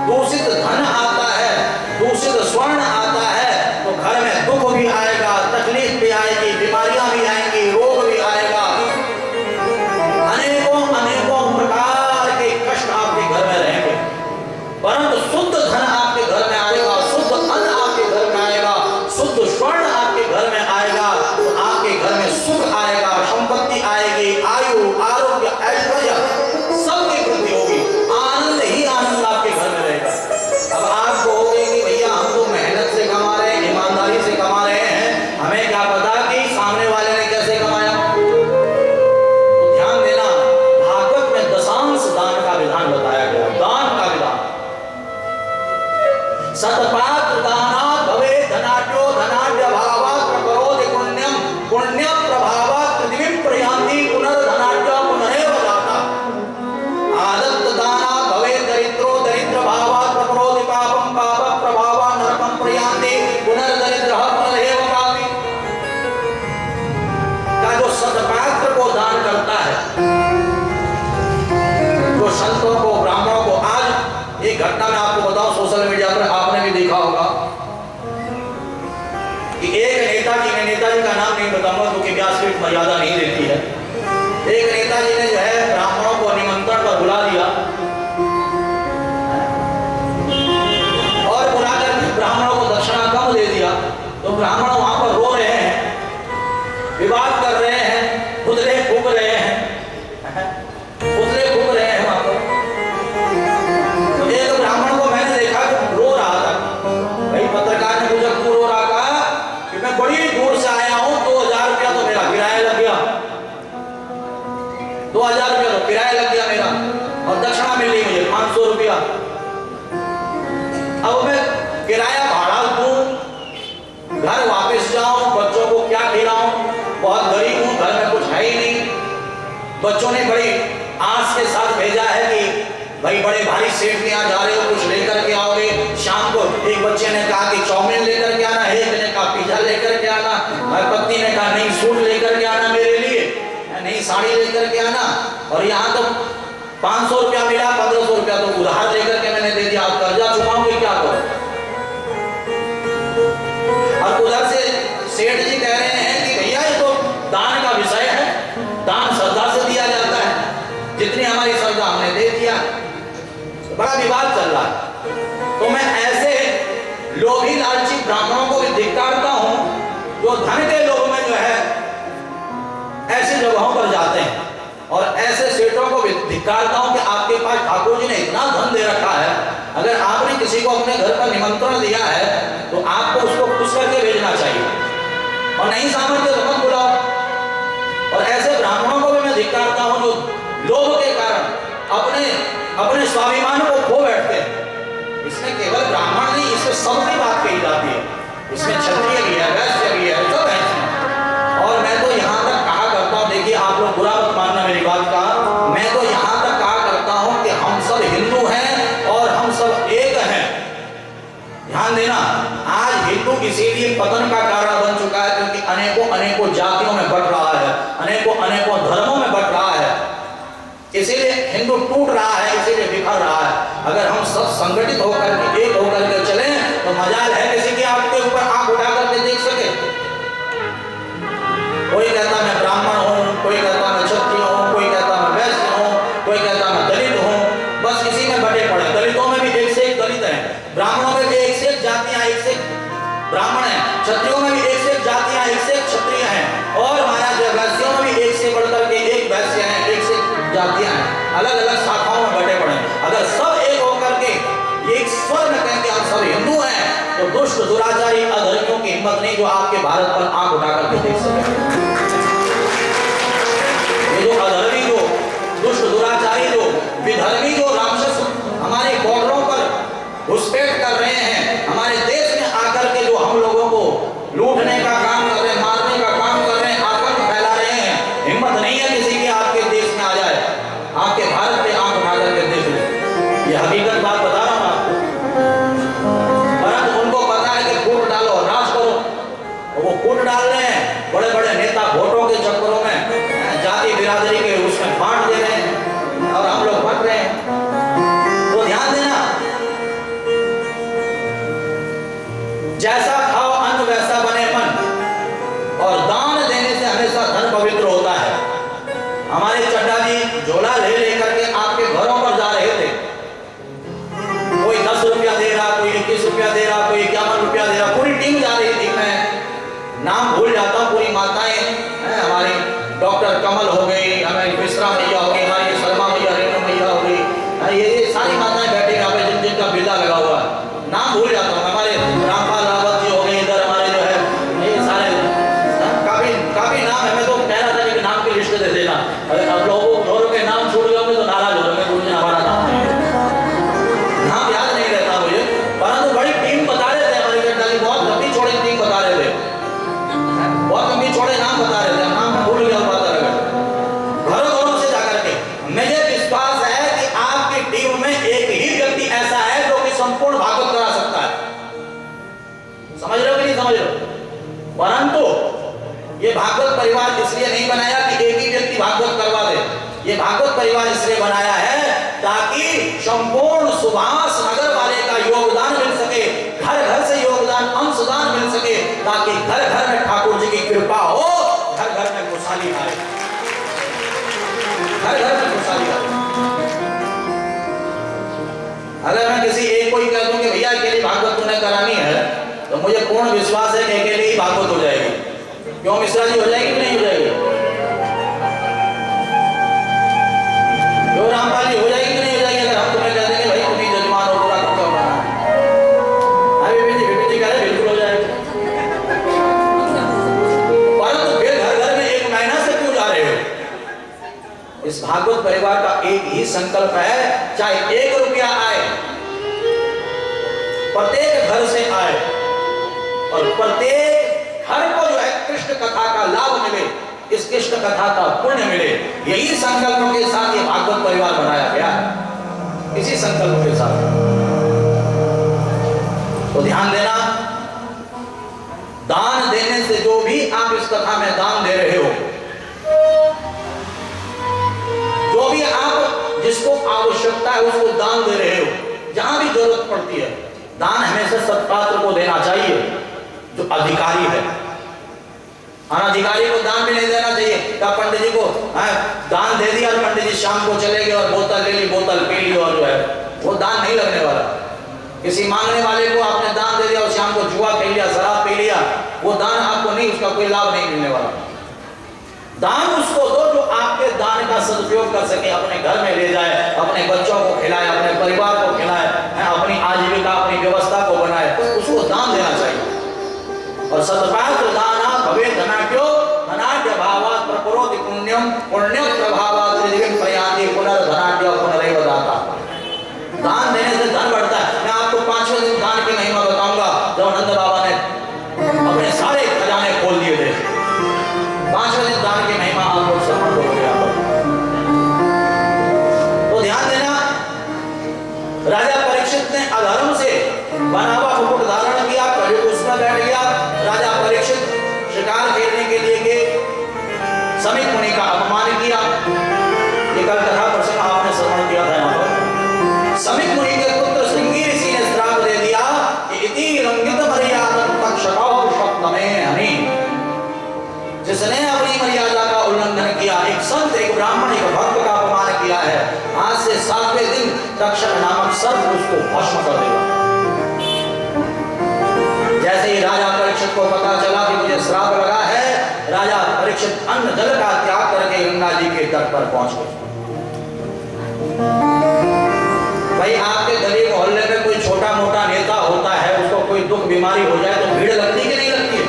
दूषित धन आता है, दूषित स्वर्ण आता है, तो घर में दुख भी आएगा, तकलीफ भी आएगी, बीमारियां भी आएंगी, रोग भी आएगा, अनेकों अनेकों प्रकार के कष्ट आपके घर में रहेंगे। परंतु शुद्ध धन आपके घर में आएगा, शुद्ध अन्न आपके घर में आएगा, शुद्ध स्वर्ण आपके घर में आएगा, तो आपके घर में सुख आएगा, संपत्ति आएगी, आयु, आरोग्य, ऐश्वर्य सबकी वृद्धि होगी, आनंद ही आनंद आपके घर में रहेगा। अब आप कहोगे कि भैया हम तो मेहनत से कमा रहे हैं, ईमानदारी से कमा रहे हैं, हमें क्या पता कि सामने वाले ने कैसे कमाया। तो ध्यान देना, भागवत में दशांश दान का विधान बताया गया, दान का विधान। सतपात्र दानात् भवेत् धनाढ्यो धनाढ्य भावात् प्रकरोति पुण्यम पुण्य प्रभावात् पृथ्वीं प्रयान्ति पुनर्धनाढ्य पुनरेव दाता। आदत्त दानात् भवेत् दरिद्रो दरिद्र भावात् प्रकरोति पापं पाप प्रभावात् नरकं प्रयान्ति पुनर्दरिद्रः पुनरेव पापी। का जो सतपात्र को दान करता है, जो संतों को, ब्राह्मणों को, आज एक घटना मैं आपको बताऊं, सोशल मीडिया पर आपने भी देखा होगा कि एक नेताजी ने, नेताजी का नाम नहीं बताऊंगा क्योंकि व्यासपीठ मर्यादा नहीं देती है, एक नेताजी ने जो है ब्राह्मणों को निमंत्रण पर बुला दिया और बुलाकर ब्राह्मणों को दक्षिणा कम दे दिया। तो ब्राह्मण वहां पर रो रहे हैं, विवाद कर रहे हैं, पुतले फूंक रहे हैं, पुतले फूंक रहे हैं वहां पर। तो एक ब्राह्मण को मैंने देखा कि रो रहा था। भाई पत्रकार ने पूछा क्यों रो रहा, कहा कि मैं बड़ी दूर से आया हूं, 2000 रुपया तो मेरा किराया लग गया, 2000 रुपया तो किराया लग गया मेरा, और दक्षिणा मिल रही मुझे 500 रुपया। अब मैं किराया भाड़ा दूं, घर वापस जाऊं, बच्चों को क्या खिलाऊं, बहुत गरीब हूं, घर में कुछ है ही नहीं। बच्चों ने बड़ी आस के साथ भेजा है कि भाई बड़े भारी सेठ के यहाँ जा रहे हो, कुछ लेकर के आओगे। शाम को एक बच्चे ने कहा कि चाउमीन लेकर के आना, एक ने कहा पिज्जा लेकर के आना, पत्नी ने कहा नहीं सूट लेकर के आना मेरे लिए, नहीं साड़ी लेकर के आना। और यहाँ तो 500 रुपया मिला, 1500 रुपया तो उधार लेकर के मैंने दे दिया, कर्जा चुकाऊंगी क्या करो। और उधर से सेठ जी कह रहे हैं कि भैया ये तो दान का विषय है, दान श्रद्धा से दिया जाता है, जितनी हमारी श्रद्धा हमने दे दिया। बड़ा विवाद चल रहा है। तो मैं ऐसे लोभी लालची ब्राह्मणों को भी धिक्कारता हूं जो धन के लोभ में जो है ऐसी जगहों पर जाते हैं, और ऐसे सेठों को भी धिक्कारता हूं कि आपके पास ठाकुर जी ने इतना धन दे रखा है, अगर आपने किसी को अपने घर पर निमंत्रण दिया है तो आपको उसको खुश करके भेजना चाहिए, और नहीं सामर्थ्य तो मत बुलाओ। और ऐसे ब्राह्मणों को भी मैं धिक्कारता हूं जो लोभ के कारण अपने स्वाभिमान को खो बैठते हैं। इसमें केवल ब्राह्मण नहीं, इसमें सबकी बात कही जाती है, इसमें क्षत्रिय भी है, वैश्य भी है, सब है। और मैं तो यहाँ का कारण बन चुका है, क्योंकि अनेकों अनेकों जातियों में बंट रहा है, अनेकों अनेकों धर्मों में बंट रहा है, इसीलिए हिंदू टूट रहा है, इसीलिए बिखर रहा है। अगर हम सब संगठित होकर के एक होकर के चले तो मजाल है किसी की आपके ऊपर आंख उठा करके देख सके। कोई कहता मैं ब्राह्मण हूं, कोई कहता मैं क्षत्रिय हूं, कोई कहता मैं वैश्य हूं, कोई कहता मैं दलित हूं, बस इसी में बटे पड़े। दलितों में भी एक से एक दलित है, ब्राह्मणों में भी एक से एक जातियां, एक से ब्राह्मण है, क्षत्रियों में भी एक से एक जातियां, एक से एक क्षत्रिय हैं, और महाराज वैश्यों में भी एक से बढ़कर के एक वैश्य हैं, एक से जातियां हैं, अलग अलग शाखाओं में बटे पड़े। अगर सब एक होकर के एक स्वर में कहेंगे हम सब हिंदू हैं, तो दुष्ट दुराचारी अधर्मियों की हिम्मत नहीं जो आपके भारत पर आंख उठा करके देख सके। ये जो अधर्मी, जो दुष्ट दुराचारी, जो विधर्मी, जो राक्षस हमारे बॉर्डरों पर घुसपैठ कर रहे हैं, हमारे देश में आकर के जो हम लोगों को लूटने का काम कर रहे हैं, मारने का काम कर रहे हैं, आतंक फैला रहे हैं, हिम्मत नहीं है किसी की आपके देश में आ जाए, आपके भारत पे आंख उठा करके देख ले। ये हकीकत बात बता रहा हूं आपको। परंतु उनको पता है कि फूट डालो, राज करो, और वो फूट डाल रहे हैं। बड़े बड़े नेता वोटों के चक्करों में जाति बिरादरी के उसमें बांट दे रहे हैं और हम लोग बट रहे हैं। तो ध्यान देना, जैसा खाओ अन्न वैसा बने मन, और दान देने से हमेशा धन पवित्र होता है। हमारे चड्डा जी झोला ले लेकर के आपके घरों पर जा रहे थे, कोई 10 रुपया दे रहा, कोई 21 रुपया दे रहा, कोई 51 रुपया दे रहा, पूरी टीम जा रही थी। मैं नाम भूल जाता हूँ, पूरी माताएं, हमारी डॉक्टर कमल हो गई, हमारी मिश्रा मैया हो गई, हमारी शर्मा मैया, रेणु मैया हो गई, ये सारी माताएं बैठी यहाँ पे जिनका बिल्ला लगा हुआ है, नाम भूल जाता हूँ। हमारे रामपाल रावत जी हो गए, इधर हमारे जो है ये सारे काफी नाम है। मैं तो कह रहा था कि नाम की लिस्ट दे देना, अब लोगों के नाम छूट गए तो नाराज हो रहे हैं, हमारा नाम नाम याद नहीं रहता मुझे, परंतु बड़ी टीम बता रहे थे हमारी चड्डा जी, बहुत लंबी चौड़ी टीम बता रहे थे, बहुत लंबी चौड़े नाम बता रहे थे, नाम भूल गया बात अलग। घरों घरों से जाकर के मुझे विश्वास है कि आपकी टीम में एक ही व्यक्ति ऐसा है जो कि संपूर्ण भागवत करा सकता है। समझ रहे हो कि नहीं समझ रहे हो? परंतु ये भागवत परिवार इसलिए नहीं बनाया कि एक ही व्यक्ति भागवत करवा दे, ये भागवत परिवार इसलिए बनाया है ताकि संपूर्ण सुभाष नगर वाले का योगदान मिल सके, घर घर से योगदान, अंशदान मिल सके, ताकि घर घर में ठाकुर जी की कृपा हो, घर घर में खुशहाली आए, घर घर में खुशहाली आए। अगर मैं किसी एक को ही कह दूं कि भैया अकेली भागवत तूने करानी है, तो मुझे पूर्ण विश्वास है कि अकेले ही भागवत हो जाएगी। क्यों मिश्रा जी, हो जाएगी कि नहीं हो जाएगी? क्यों रामपाल जी, हो जाएगी कि नहीं हो जाएगी? अगर हम तुम्हें कह देंगे भाई तुम ही जजमान हो, पूरा कुछ होगा, बीबी जी कह रहे बिल्कुल हो जाएगी। परंतु फिर घर घर में 1 महीना से क्यों जा रहे हो? इस भागवत परिवार का एक ही संकल्प है, चाहे 1 रुपया आए, प्रत्येक घर से आए, और प्रत्येक घर को जो है कृष्ण कथा का लाभ मिले, इस कृष्ण कथा का पुण्य मिले, यही संकल्पों के साथ ये भागवत परिवार बनाया गया, इसी संकल्प के साथ। तो ध्यान देना, दान देने से जो भी आप इस कथा में दान दे रहे हो, जो भी आप जिसको आवश्यकता है उसको दान दे रहे हो, जहां भी जरूरत पड़ती है, दान हमेशा सत्पात्र को देना चाहिए, जो अधिकारी है। अनाधिकारी को दान भी नहीं देना चाहिए। क्या पंडित जी को दान दे दिया और पंडित जी शाम को चले गए और बोतल ले ली, बोतल पी ली, और जो है वो दान नहीं लगने वाला। किसी मांगने वाले को आपने दान दे दिया और शाम को जुआ खेल लिया, शराब पी लिया, वो दान आपको नहीं, उसका कोई लाभ नहीं मिलने वाला। दान उसको दो जो आपके दान का सदुपयोग कर सके, अपने घर में ले जाए, अपने बच्चों को खिलाए, अपने परिवार को खिलाए, अपनी आजीविका, अपनी व्यवस्था को बनाए, उसको दान देना चाहिए। और सत्पात्र दाना भवे धनाट्यो धनाट्य भावात् प्रकरोति पुण्यम पुण्य प्रभावात् त्रिदिवं प्रयाति पुनर्धनाट्य पुनरैव दाता। दान देने से धन बढ़ता है। मैं आपको 5वें दिन दान की महिमा बताऊंगा, जब नंद बाबा ने अपने सारे खजाने खोल दिए थे। 5वें दिन दान की महिमा आप लोग श्रवण करोगे। तो ध्यान देना, राजा परीक्षित ने अधर्म से बना हुआ मुकुट धारण किया, कलयुग उसमें बैठ गया। राजा समिक मुनि का अपमान किया। ये कल कथा प्रसंग आपने श्रवण किया था। यहाँ पर समिक मुनि के पुत्र श्रृंगी ऋषि ने श्राप दे दिया कि इति लंघित मर्यादं तक्षकौ शब्दमे हनि। जिसने अपनी मर्यादा का उल्लंघन किया, एक संत, एक ब्राह्मण, एक भक्त का अपमान किया है, आज से 7वें दिन तक्षक नामक सर्प उसको भस्म कर देगा। जैसे ही राजा परीक्षित को पता चला कि मुझे श्राप लगा है, राजा परीक्षित अन्न जल का त्याग करके गंगा जी के तट पर पहुंच गए। भाई आपके गली मोहल्ले में कोई छोटा मोटा नेता होता है, उसको कोई दुख बीमारी हो जाए तो भीड़ लगती कि नहीं लगती है?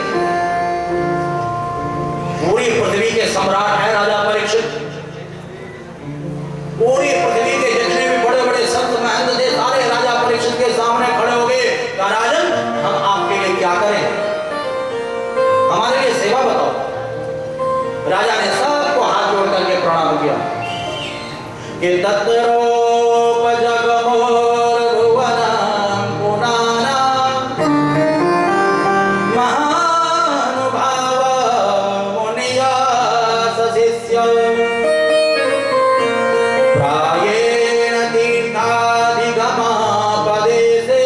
पूरी पृथ्वी के सम्राट है राजा परीक्षित। पूरी पृथ्वी के जितने भी बड़े बड़े संत महंत थे, सारे राजा परीक्षित के सामने खड़े हो गए। कहा, राजन, हम आपके लिए क्या करें? हमारे लिए सेवा बताओ। राजा ने सबको हाथ जोड़ करके प्रणाम किया कि तत्रोप जगमोर भुवनं पुनानां महानुभाव मुनियास शिष्य प्रायेण तीर्थाधिगमा पदेशे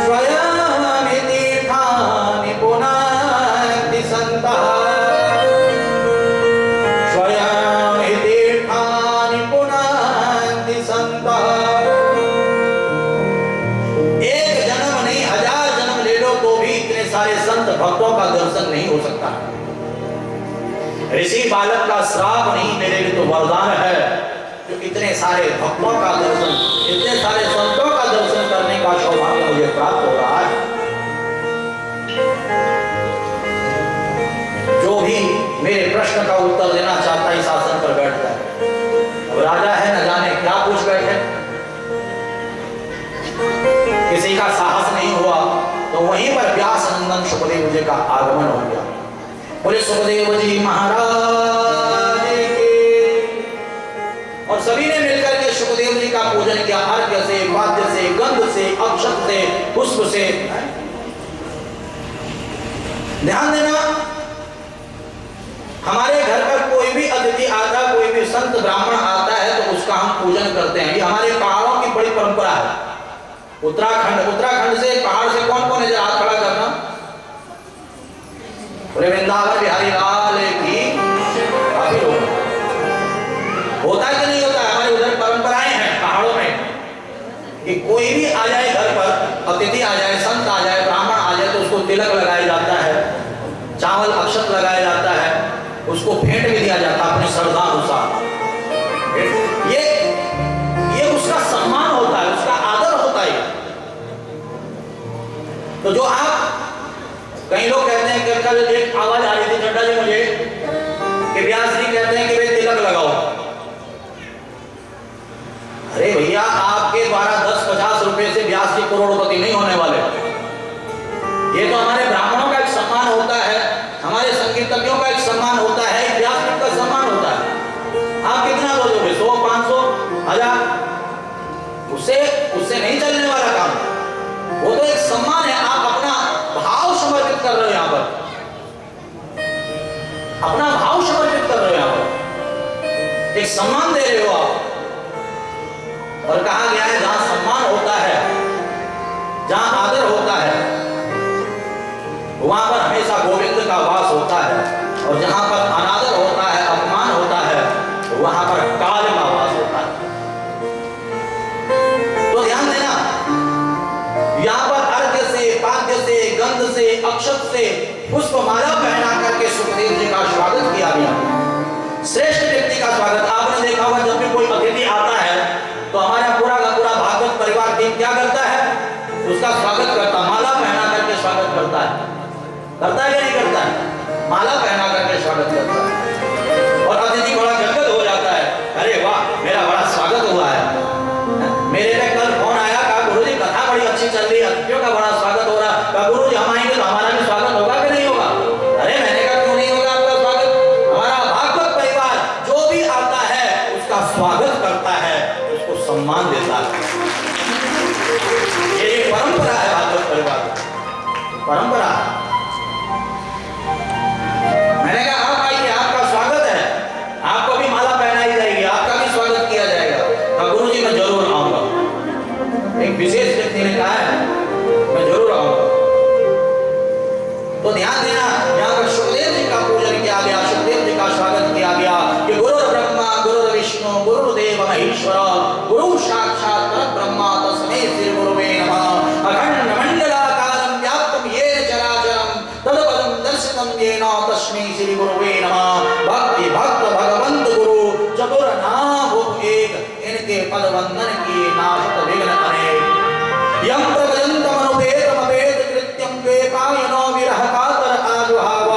स्वयं तीर्थानि पुनान्ति सन्तः भक्तों का दर्शन नहीं हो सकता। ऋषि बालक का श्राप नहीं, मेरे लिए तो वरदान है जो इतने सारे भक्तों का दर्शन, इतने सारे संतों का दर्शन करने का सौभाग्य मुझे प्राप्त हो रहा है। जो भी मेरे प्रश्न का उत्तर देना चाहता है इस आसन पर बैठता है। अब राजा है, न जाने क्या पूछ बैठे। किसी का साहस नहीं हुआ तो वहीं पर व्यास नंदन सुखदेव जी का आगमन हो गया। बोले सुखदेव जी महाराज के। और सभी ने मिलकर के सुखदेव जी का पूजन किया, अर्घ्य से, वाद्य से, गंध से, अक्षत से, पुष्प से। ध्यान देना, हमारे घर पर कोई भी अतिथि आता, कोई भी संत ब्राह्मण आता है तो उसका हम पूजन करते हैं। ये हमारे पहाड़ों की बड़ी परंपरा है। उत्तराखंड से, पहाड़ से कौन कौन है जरा हाथ खड़ा करना। बोले वृंदावन बिहारी लाल की। काफी लोग होता है कि नहीं होता है? हमारे उधर परंपराएं हैं पहाड़ों में कि कोई भी आ जाए घर पर, अतिथि आ जाए, संत आ जाए, ब्राह्मण आ जाए तो उसको तिलक लगाया जाता है, चावल अक्षत लगाया जाता है, उसको भेंट भी दिया जाता है अपनी श्रद्धा अनुसार। ये उसका सम्मान होता है, उसका आदर होता है। तो जो आप, कई लोग कहते हैं कि कल एक आवाज आ रही थी चड्डा जी मुझे कि व्यास जी कहते हैं कि भाई तिलक लगाओ। अरे भैया, आपके द्वारा 10-50 रुपए से व्यास जी करोड़पति नहीं होने वाले। ये तो हमारे ब्राह्मणों का एक सम्मान होता है, हमारे संकीर्तज्ञों का एक सम्मान होता है, व्यास जी का सम्मान होता है। आप कितना बोलोगे? 100, 500, 1000? उससे नहीं चलने वाला काम। वो तो एक सम्मान है। आप अपना भाव समर्पित कर रहे हो यहां पर, अपना भाव समर्पित कर रहे हो यहां पर, एक सम्मान दे रहे हो आप। और कहा गया है जहां सम्मान होता है, जहां आदर होता है, वहां पर हमेशा गोविंद का वास होता है। और जहां पर अनादर होता है, अपमान होता है, वहां पर काल का वास होता है। तो ध्यान देना, यहां पर अर्घ्य से, पाद्य से, गंध से, अक्षत से, पुष्पमाला पहना करके सुखदेव जी का स्वागत किया गया। श्रेष्ठ व्यक्ति का स्वागत। आपने देखा होगा जब भी कोई अतिथि आता है तो हमारा पूरा का पूरा भागवत परिवार टीम क्या करता है? उसका स्वागत करता है, माला पहना करके स्वागत करता है। करता है या नहीं करता है? माला पहना करके स्वागत करता है। और अतिथि बड़ा गदगद हो जाता है, अरे वाह, मेरा बड़ा स्वागत हुआ है। मेरे पे कल फोन आया, कहा गुरुजी कथा बड़ी अच्छी चल रही है, अतिथियों का बड़ा स्वागत हो रहा है। कहा गुरुजी हम आएंगे तो हमारा भी स्वागत होगा कि नहीं होगा? अरे मैंने कहा क्यों नहीं होगा आपका स्वागत? हमारा भागवत परिवार जो भी आता है उसका स्वागत करता है, उसको सम्मान देता है। ये परंपरा है भागवत परिवार, परंपरा। मैंने कहा तो ध्यान देना, यहाँ पर सुखदेव जी का पूजन किया गया, सुखदेव जी का स्वागत किया गया कि गुरु ब्रह्मा गुरु विष्णु गुरुदेव महेश्वर गुरु साक्षात परब्रह्म तस्मै श्री गुरुवे नमः। अखंड मंडलाकारं व्याप्तं येन चराचरं तत्पदं दर्शितं येन तस्मै श्री गुरुवे नमः। भक्ति भक्त भगवंत गुरु चतुर नाम एक, इनके पद वंदन किए नाशत विघ्न अनेक। यं प्रभजन्तमनुपेतमपेत कृत्यं द्वैपायनो विरह कातर आजुहाव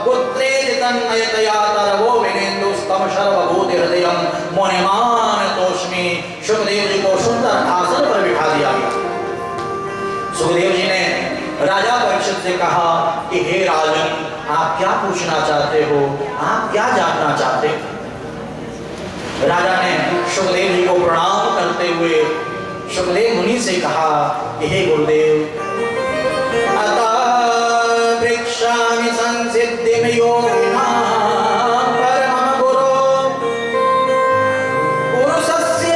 पुत्रेण तन्मयतया तरवो विनेन्दुस्तम सर्वभूतिहृदयं मुनिमान तोष्मि। सुखदेव जी को सुंदर आसन पर बिठा दिया गया। सुखदेव जी ने राजा परीक्षित से कहा कि हे राजन, आप क्या पूछना चाहते हो, आप क्या जानना चाहते हो। राजा ने सुखदेव जी को प्रणाम करते हुए सुखदेव मुनि से कहा कि हे गुरुदेव, अतः वृक्षामि संसिद्धिं योगिनां परमं गुरो पुरुषस्य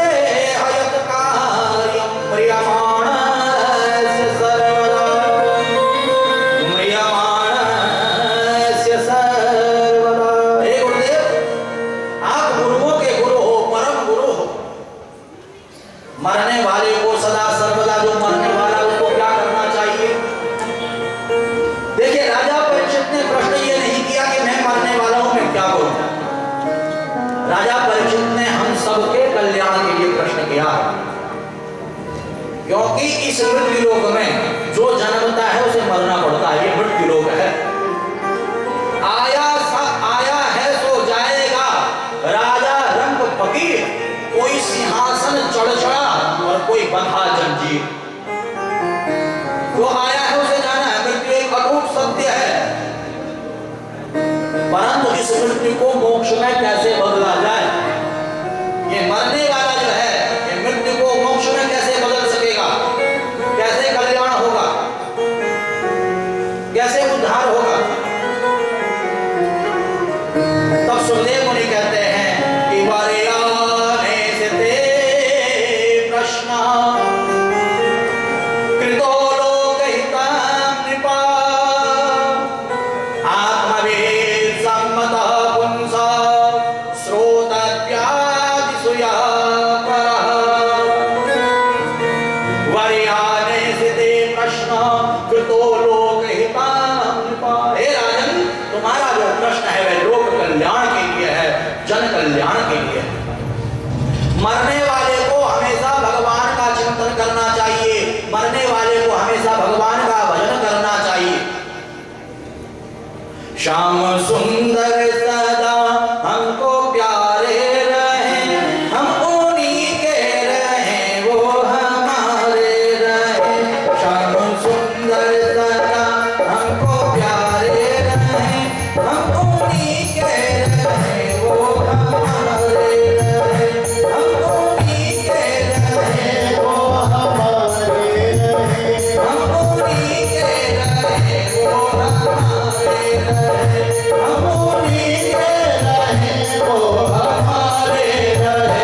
हयत कार्यं म्रियमाणस्य सर्वदा म्रियमाणस्य सर्वदा। हे गुरुदेव, आप गुरुओं के गुरु हो, परम गुरु हो। मरने वाले को सदा सर्वदा, जो मरने वाला उसको क्या करना चाहिए? देखिए, राजा परीक्षित ने प्रश्न ये नहीं किया कि मैं मरने वाला हूं, मैं क्या करूं। राजा परीक्षित ने हम सबके कल्याण के लिए प्रश्न किया, क्योंकि इस मृत्यु लोक में जो जन्मता है उसे मरना पड़ता है। ये मृत्यु लोक है। आया है सो जाएगा। राजा रंग फकीर, कोई सिंहासन चढ़ चढ़ा और कोई बंधा जंजीर। जो आया है उसे जाना है। मृत्यु एक अटूट सत्य है, परंतु इस मृत्यु को मोक्ष में कैसे बदला जाए, ये मरने वाला जो है, ये मृत्यु को मोक्ष में कैसे बदल सकेगा, कैसे कल्याण होगा, कैसे उद्धार होगा। तब सुखदेव मुनि कहते हैं कि वार्याने से ते प्रश्न कृतो लोकहितं नृपा आत्मवेद सम्मतः पुंसः श्रोतव्यादिसूया परः। वार्याने से ते प्रश्न कृतो लोकहितं नृपा। हे राजन, तुम्हारा जो प्रश्न है वह लोक कल्याण के लिए है, जन कल्याण के लिए है। मरने वाले को हमेशा भगवान का चिंतन करना चाहिए, मरने वाले को हमेशा भगवान का भजन करना चाहिए। श्याम सुंदर सदा हमको प्यारे रहे, हम उन्हीं के रहे, वो हमारे रहे। श्याम सुंदर सदा हमको प्यारे रहे, हम उन्हीं के रहे, वो हमारे रहे। हम उन्हीं के रहे, वो हमारे रहे। हम उन्हीं के रहे, वो हमारे रहे। हम उन्हीं के रहे, वो हमारे रहे।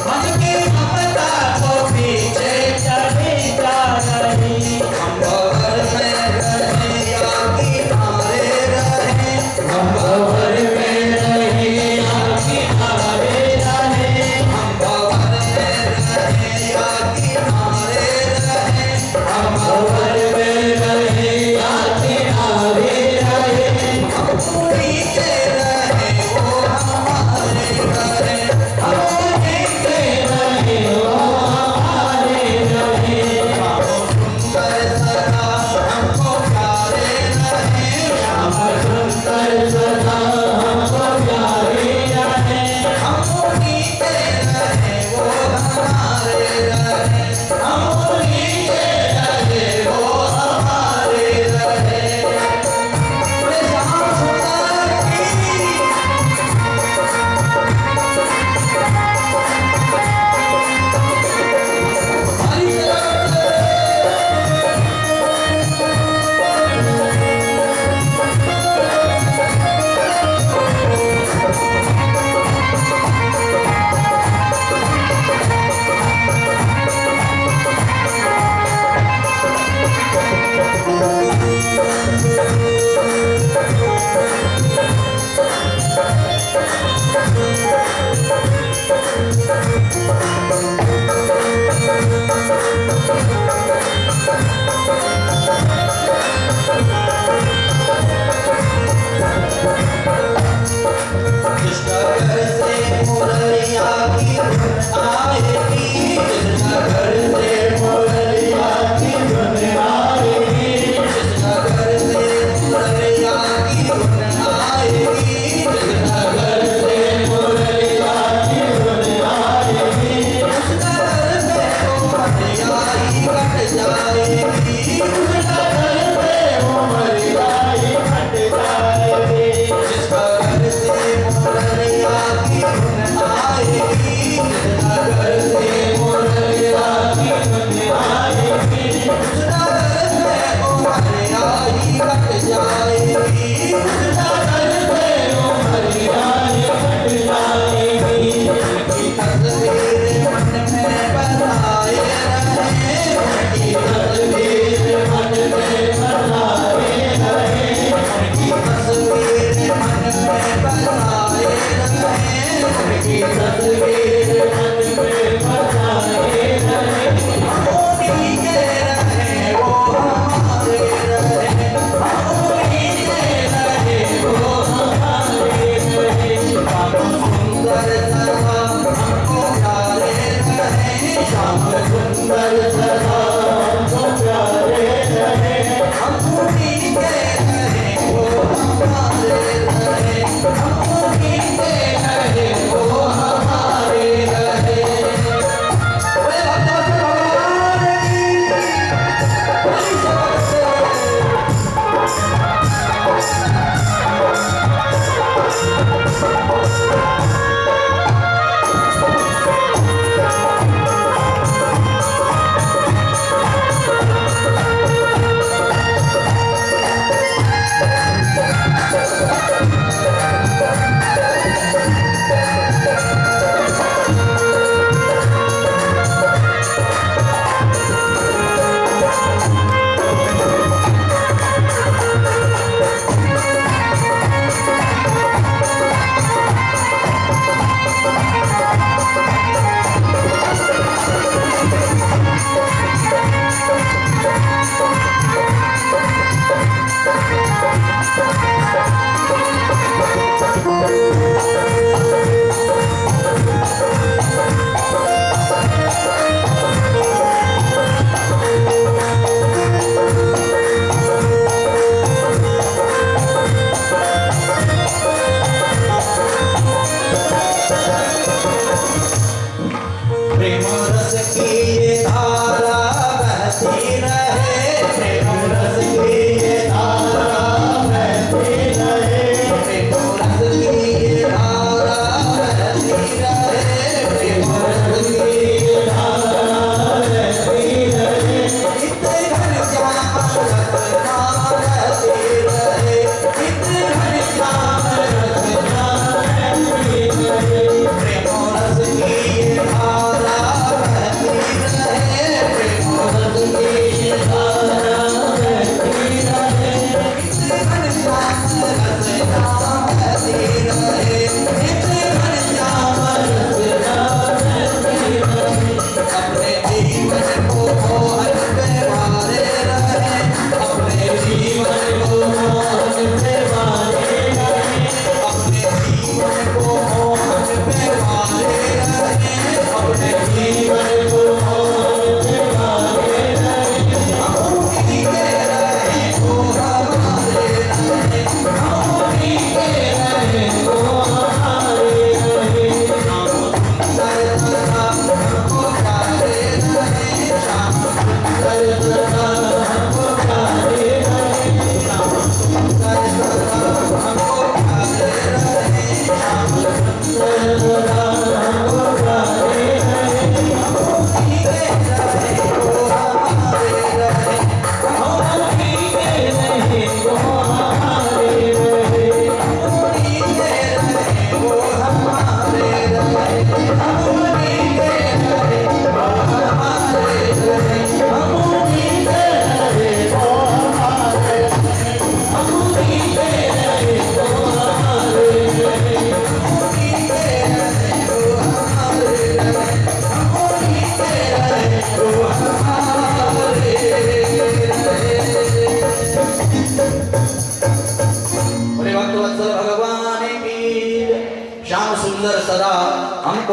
मन की ममता को पीछे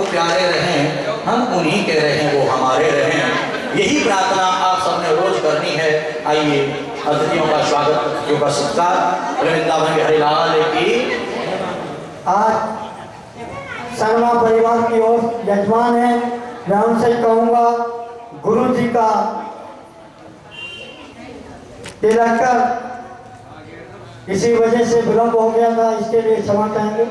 प्यारे रहें, हम उन्हीं के रहें, वो हमारे रहें। यही प्रार्थना आप सबने रोज करनी है। आइए अतिथियों का स्वागत, अतिथियों का सत्कार। वृंदावन बिहारी लाल की। आज शर्मा परिवार की ओर यजमान है, मैं उनसे कहूँगा गुरु जी का तिलक कर, इसी वजह से विलंब हो गया था, इसके लिए क्षमा चाहेंगे।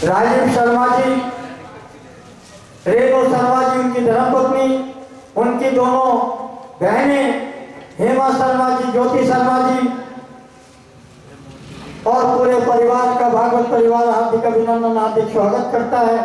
राजीव शर्मा जी, रेणु शर्मा जी उनकी धर्मपत्नी, उनकी दोनों बहनें हेमा शर्मा जी, ज्योति शर्मा जी और पूरे परिवार का भागवत परिवार हार्दिक अभिनंदन, हार्दिक स्वागत करता है।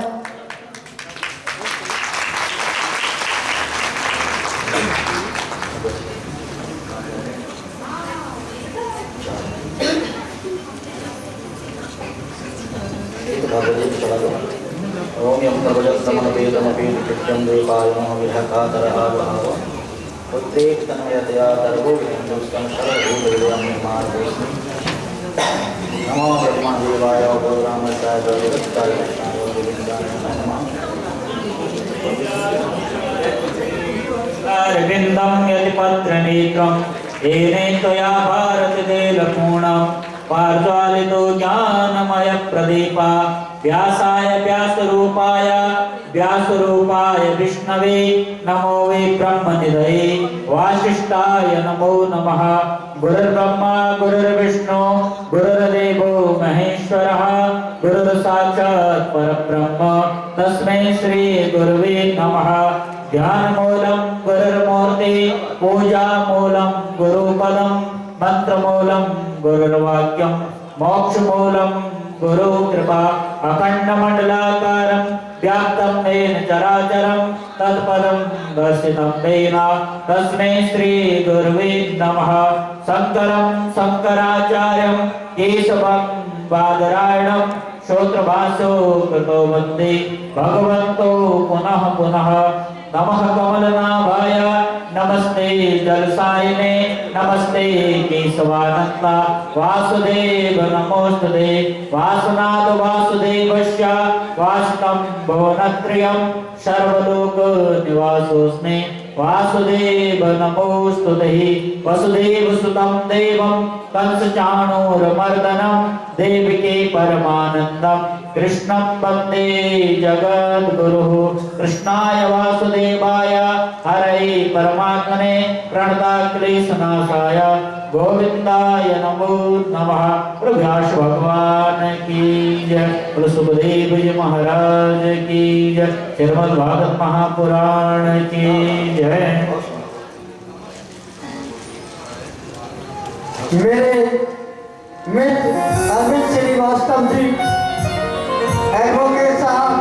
ओम यम सर्वजगतमन वेदमपि नित्यं देवायनः विहकातरः भाव उत्तेक तन्मयतया सर्वो विन्दुस्तं सर्वभूतविदं निर्माणोऽस्मि। नमो ब्रह्मदेवाय गौरामसाय जगत्ताय कृष्णाय गोविन्दाय नमः। अरविन्दं यतिपत्रनेत्रं येने त्वया भारतदेलपूर्णं पार्ज्वालितो ज्ञानमयप्रदीपा व्यासाय व्यासरूपाय विष्णवे नमो वे ब्रह्मनिधये वासिष्ठाय नमो नमः। गुरुर्ब्रह्मा गुरुर्विष्णु गुरुर्देवो महेश्वरः गुरुर्साक्षात् परब्रह्म तस्मै श्री गुरुवे नमः। ध्यानमूलं गुरुर्मूर्ति पूजामूलं गुरुपदं मंत्रमूलं गुरुर्वाक्यं मोक्षमूलं गुरु कृपा अखंडमंडलाकारं व्याप्तं येन चराचरं तत्पदं दर्शितं येन तस्मै श्री गुरुवे नमः। शंकरं शंकराचार्यं केशवं बादरायणं श्रोत्रभासो कृतो वन्दे भगवन्तो पुनः पुनः। नमः कमलनाभाय नमस्ते जलसायिने नमस्ते केशवानंदा वासुदेव नमोस्तुते वासुनाथ वासुदेवस्य वासुतं भुवनत्रयं सर्वलोक निवासोऽस्मि वासुदेव नमोस्तुते। वसुदेव सुतं देवं कंसचाणूरमर्दनं देवकी परमानन्दं कृष्णं वन्दे जगद्गुरुः। कृष्णाय वासुदेवाय हरये परमात्मने प्रणताक्लेशनाशाय गोविंदाय नमो नमः। प्रभुव्यास भगवान की जय, बोलो सुखदेव जी महाराज की जय, श्रीमद् भागवत महापुराण की जय। मेरे मित्र अरविंद श्रीवास्तव जी एडवोकेट साहब,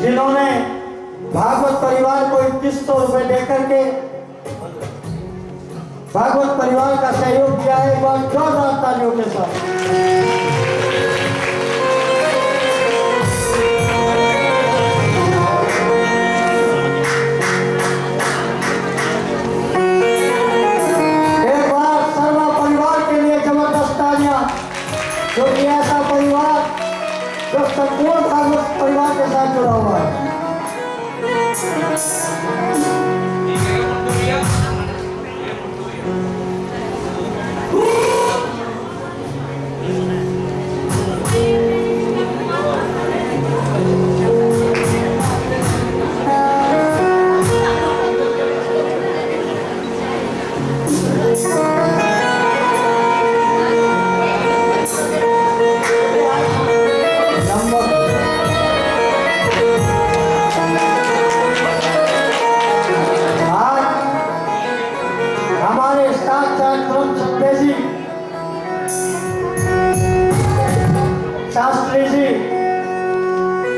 जिन्होंने भागवत परिवार को 2100 रुपए देकर के भागवत परिवार का सहयोग किया है, एक बार जोरदार तालियों के साथ। एक बार शर्मा परिवार के लिए जबरदस्त तालियां, क्योंकि ऐसा परिवार जो संपूर्ण भागवत परिवार के साथ जुड़ा हुआ है।